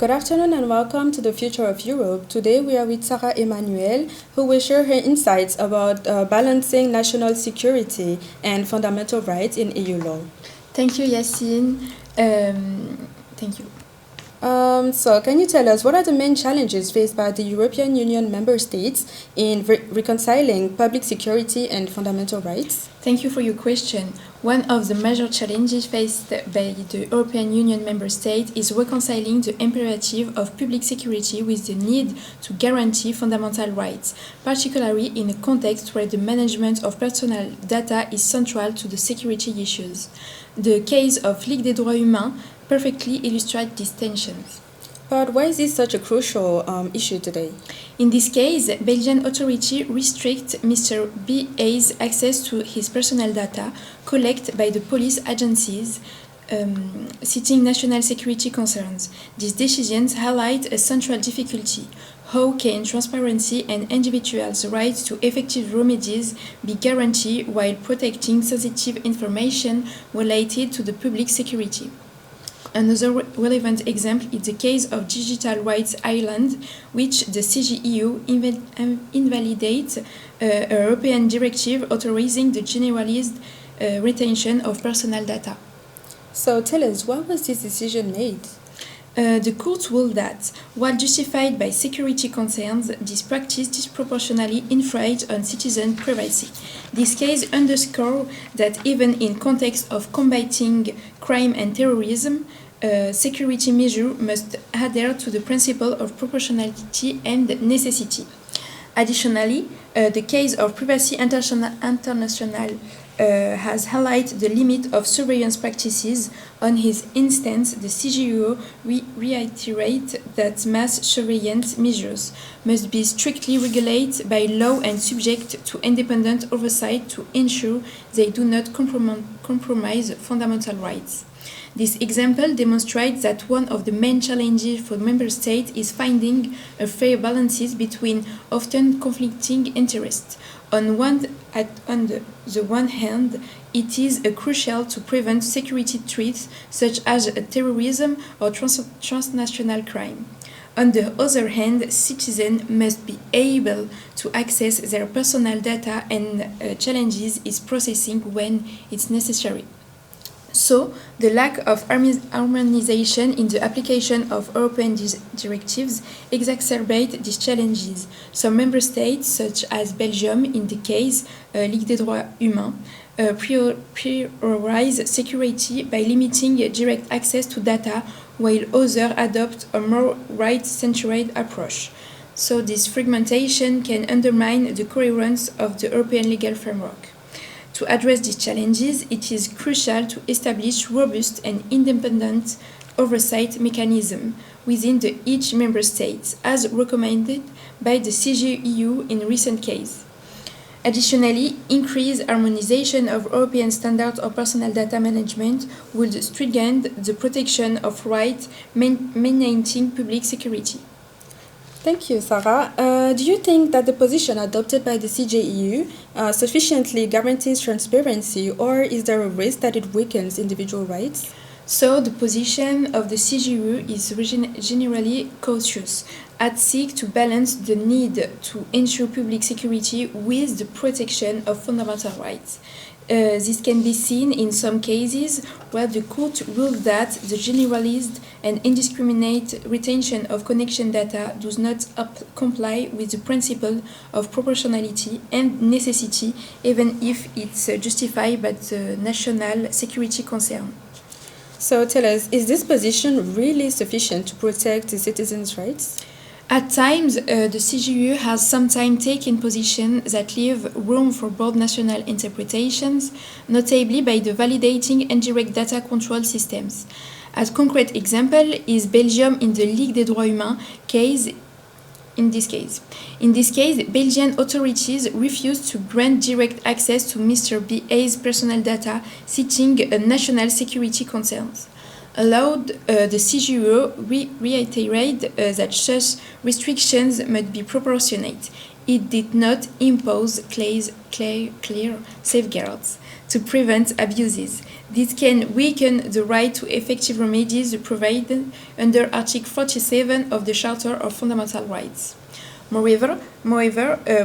Good afternoon and welcome to the Future of Europe. Today we are with Sarah Emmanuel, who will share her insights about balancing national security and fundamental rights in EU law. Thank you, Yassine. Thank you. So can you tell us what are the main challenges faced by the European Union member states in reconciling public security and fundamental rights? Thank you for your question. One of the major challenges faced by the European Union member states is reconciling the imperative of public security with the need to guarantee fundamental rights, particularly in a context where the management of personal data is central to the security issues. The case of Ligue des droits humains perfectly illustrates these tensions. But why is this such a crucial issue today? In this case, Belgian authorities restrict Mr. B.A.'s access to his personal data collected by the police agencies, citing national security concerns. These decisions highlight a central difficulty. How can transparency and individuals' rights to effective remedies be guaranteed while protecting sensitive information related to the public security? Another relevant example is the case of Digital Rights Ireland, which the CGEU invalidates a European directive authorizing the generalized retention of personal data. So tell us, why was this decision made? The court ruled that, while justified by security concerns, this practice disproportionately infringed on citizen privacy. This case underscores that even in context of combating crime and terrorism, security measures must adhere to the principle of proportionality and necessity. Additionally, the case of Privacy International has highlighted the limit of surveillance practices. On his instance, the CGEU reiterates that mass surveillance measures must be strictly regulated by law and subject to independent oversight to ensure they do not compromise fundamental rights. This example demonstrates that one of the main challenges for member states is finding a fair balance between often conflicting interests. On the one hand, it is crucial to prevent security threats such as terrorism or transnational crime. On the other hand, citizens must be able to access their personal data and challenges its processing when it's necessary. So, the lack of harmonization in the application of European directives exacerbate these challenges. Some member states, such as Belgium in the case Ligue des droits humains, prioritize security by limiting direct access to data, while others adopt a more right-centered approach. So, this fragmentation can undermine the coherence of the European legal framework. To address these challenges, it is crucial to establish robust and independent oversight mechanisms within each member state, as recommended by the CGEU in recent cases. Additionally, increased harmonization of European standards of personal data management would strengthen the protection of rights, maintaining public security. Thank you, Sarah. Do you think that the position adopted by the CJEU sufficiently guarantees transparency, or is there a risk that it weakens individual rights? So, the position of the CGEU is generally cautious, and seeks to balance the need to ensure public security with the protection of fundamental rights. This can be seen in some cases where the court ruled that the generalized and indiscriminate retention of connection data does not comply with the principle of proportionality and necessity, even if it's justified by the national security concern. So tell us, is this position really sufficient to protect the citizens' rights? At times, the CGEU has sometimes taken positions that leave room for broad national interpretations, notably by the validating indirect data control systems. A concrete example is Belgium in the Ligue des droits humains case. In this case, Belgian authorities refused to grant direct access to Mr. B.A.'s personal data, citing national security concerns. Allowed, the CGEU reiterated that such restrictions must be proportionate. It did not impose clear safeguards. to prevent abuses. This can weaken the right to effective remedies provided under Article 47 of the Charter of Fundamental Rights. Moreover,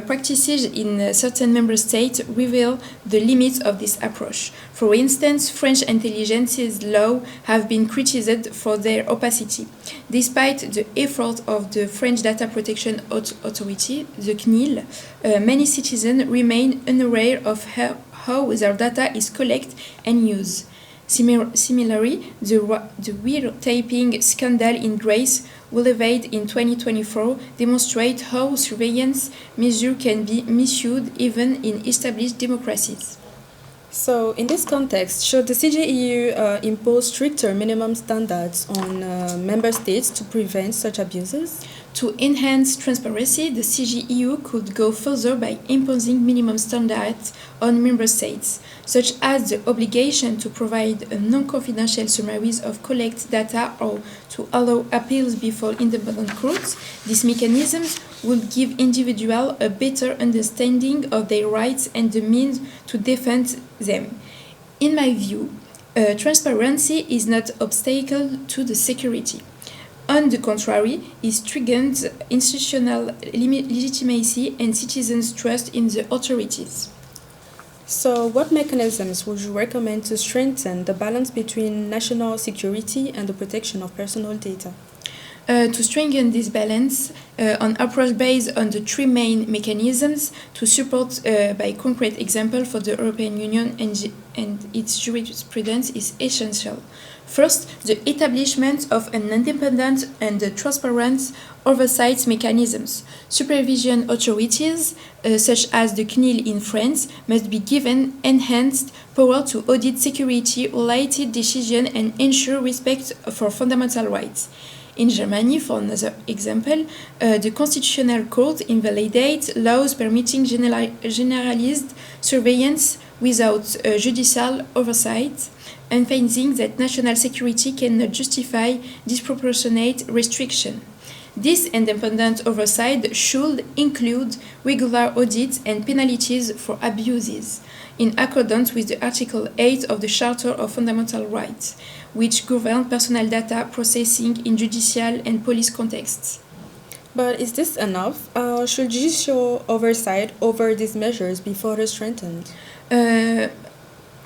practices in certain member states reveal the limits of this approach. For instance, French intelligence laws have been criticized for their opacity. Despite the effort of the French Data Protection Authority, the CNIL, many citizens remain unaware of how their data is collected and used. Similarly, the wiretapping scandal in Greece, relevant in 2024, demonstrates how surveillance measures can be misused even in established democracies. So, in this context, should the CJEU impose stricter minimum standards on member states to prevent such abuses? To enhance transparency, the CJEU could go further by imposing minimum standards on member states, such as the obligation to provide a non-confidential summaries of collected data or to allow appeals before independent courts. These mechanisms would give individuals a better understanding of their rights and the means to defend them. In my view, transparency is not an obstacle to the security. On the contrary, it strengthens institutional legitimacy and citizens' trust in the authorities. So, what mechanisms would you recommend to strengthen the balance between national security and the protection of personal data? To strengthen this balance, an approach based on the three main mechanisms to support by concrete example for the European Union and its jurisprudence is essential. First, the establishment of an independent and transparent oversight mechanisms. Supervision authorities, such as the CNIL in France, must be given enhanced power to audit security-related decisions and ensure respect for fundamental rights. In Germany, for another example, the Constitutional Court invalidates laws permitting generalized surveillance without judicial oversight, and finding that national security cannot justify disproportionate restriction. This independent oversight should include regular audits and penalties for abuses, in accordance with the Article 8 of the Charter of Fundamental Rights, which governs personal data processing in judicial and police contexts. But is this enough? Should judicial oversight over these measures be further strengthened?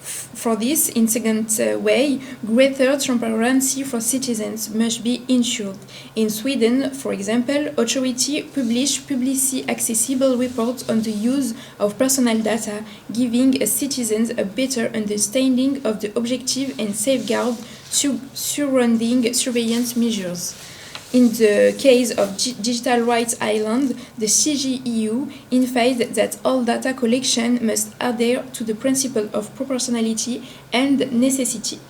For this, in second way, greater transparency for citizens must be ensured. In Sweden, for example, authorities publish publicly accessible reports on the use of personal data, giving citizens a better understanding of the objective and safeguard surrounding surveillance measures. In the case of Digital Rights Ireland, the CJEU emphasized that all data collection must adhere to the principle of proportionality and necessity.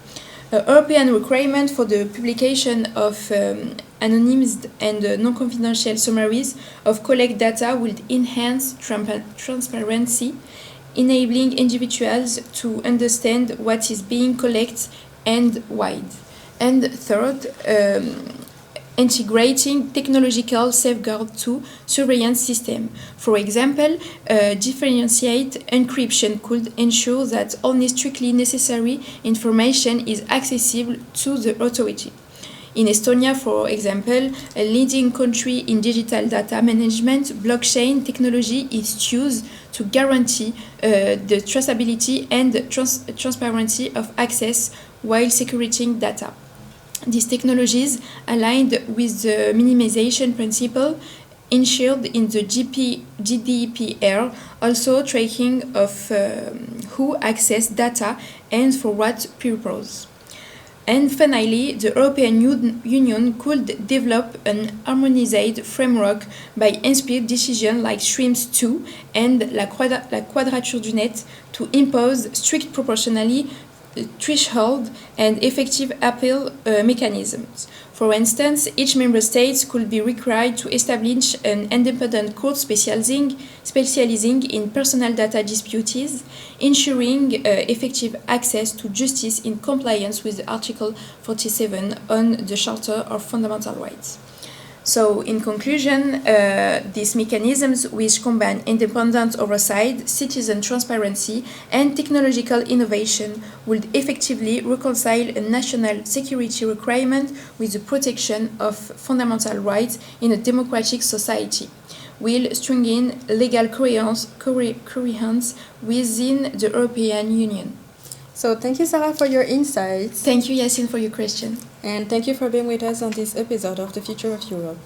A European requirement for the publication of anonymized and non-confidential summaries of collected data will enhance transparency, enabling individuals to understand what is being collected and why. And third, integrating technological safeguard to surveillance system. For example, differentiate encryption could ensure that only strictly necessary information is accessible to the authority. In Estonia, for example, a leading country in digital data management, blockchain technology is used to guarantee the traceability and transparency of access while securing data. These technologies, aligned with the minimization principle ensured in the GDPR, also tracking of who access data and for what purpose. And finally, the European Union could develop an harmonized framework by inspired decisions like Schrems II and La Quadrature du Net to impose strict proportionality threshold and effective appeal mechanisms. For instance, each member state could be required to establish an independent court specializing in personal data disputes, ensuring effective access to justice in compliance with Article 47 on the Charter of Fundamental Rights. So, in conclusion, these mechanisms, which combine independent oversight, citizen transparency, and technological innovation, would effectively reconcile a national security requirement with the protection of fundamental rights in a democratic society, will strengthen legal coherence within the European Union. So thank you, Sarah, for your insights. Thank you, Yassine, for your question. And thank you for being with us on this episode of The Future of Europe.